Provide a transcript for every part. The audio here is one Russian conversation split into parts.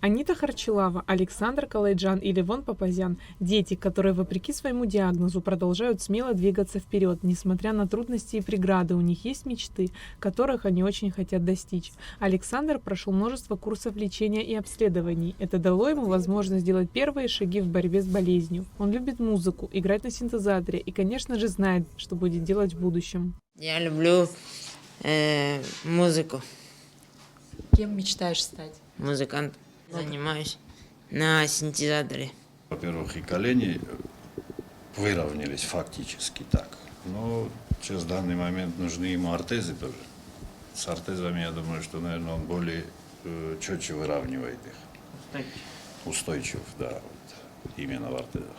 Анита Харчилава, Александр Калайджан и Левон Папазян – дети, которые, вопреки своему диагнозу, продолжают смело двигаться вперед, несмотря на трудности и преграды. У них есть мечты, которых они очень хотят достичь. Александр прошел множество курсов лечения и обследований. Это дало ему возможность сделать первые шаги в борьбе с болезнью. Он любит музыку, играть на синтезаторе и, конечно же, знает, что будет делать в будущем. Я люблю музыку. Кем мечтаешь стать? Музыкант. Занимаюсь на синтезаторе. Во-первых, и колени выровнялись фактически так. Но сейчас в данный момент нужны ему ортезы тоже. С ортезами, я думаю, что, наверное, он более четче выравнивает их. Устойчив, да, вот, именно в ортезах.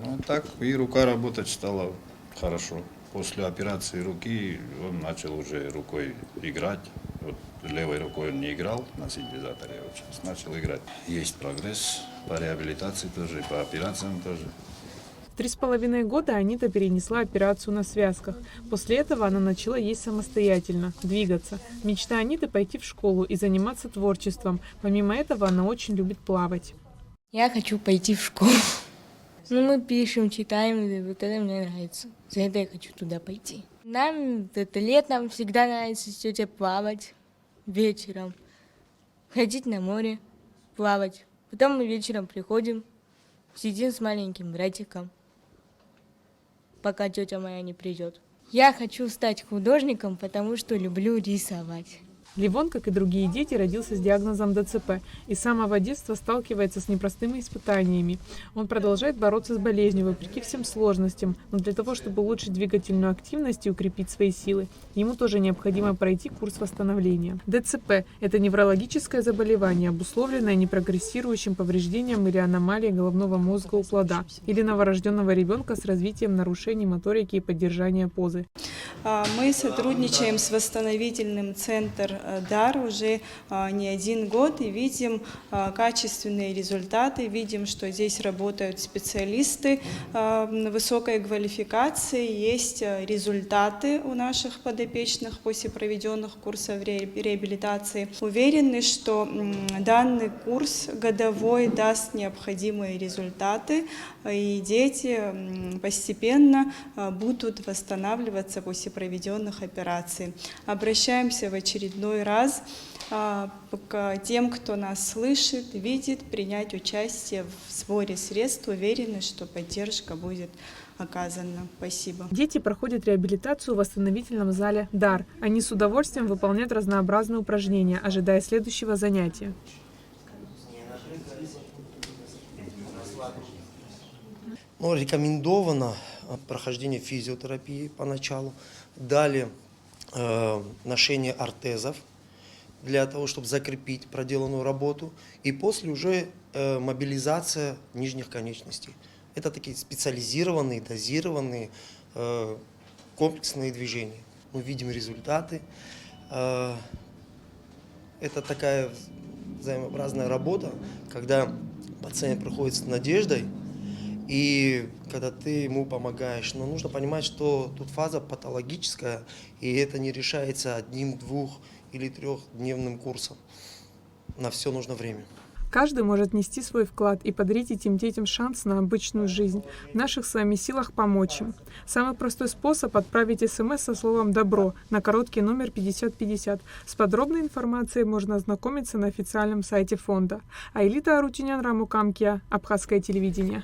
Ну, так и рука работать стала хорошо. После операции руки он начал уже рукой играть. Вот левой рукой он не играл на синтезаторе, вот сейчас начал играть. Есть прогресс по реабилитации тоже, по операциям тоже. В 3,5 года Анита перенесла операцию на связках. После этого она начала есть самостоятельно, двигаться. Мечта Аниты – пойти в школу и заниматься творчеством. Помимо этого, она очень любит плавать. Я хочу пойти в школу. Ну, мы пишем, читаем, и вот это мне нравится. За это я хочу туда пойти. Нам это летом всегда нравится с тетей плавать вечером. Ходить на море, плавать. Потом мы вечером приходим, сидим с маленьким братиком, пока тетя моя не придет. Я хочу стать художником, потому что люблю рисовать. Левон, как и другие дети, родился с диагнозом ДЦП и с самого детства сталкивается с непростыми испытаниями. Он продолжает бороться с болезнью, вопреки всем сложностям, но для того, чтобы улучшить двигательную активность и укрепить свои силы, ему тоже необходимо пройти курс восстановления. ДЦП – это неврологическое заболевание, обусловленное непрогрессирующим повреждением или аномалией головного мозга у плода или новорожденного ребенка с развитием нарушений моторики и поддержания позы. Мы сотрудничаем с восстановительным центром «Дар» уже не один год и видим качественные результаты, видим, что здесь работают специалисты высокой квалификации, есть результаты у наших подопечных после проведенных курсов реабилитации. Уверены, что данный курс годовой даст необходимые результаты, и дети постепенно будут восстанавливаться после проведенных операций. Обращаемся в очередной раз к тем, кто нас слышит, видит, принять участие в сборе средств. Уверены, что поддержка будет оказана. Спасибо. Дети проходят реабилитацию в восстановительном зале «Дар». Они с удовольствием выполняют разнообразные упражнения, ожидая следующего занятия. Ну, рекомендовано прохождение физиотерапии поначалу, далее ношение ортезов для того, чтобы закрепить проделанную работу, и после уже мобилизация нижних конечностей. Это такие специализированные, дозированные, комплексные движения. Мы видим результаты. Это такая взаимообразная работа, когда пациент приходит с надеждой, и когда ты ему помогаешь, но нужно понимать, что тут фаза патологическая, и это не решается 1, 2 или 3-дневным курсом. На все нужно время. Каждый может нести свой вклад и подарить этим детям шанс на обычную жизнь. В наших с вами силах помочь им. Самый простой способ — отправить СМС со словом «Добро» на короткий номер 5050. С подробной информацией можно ознакомиться на официальном сайте фонда. Айлита Арутюнян, Рамукамкия, Абхазское телевидение.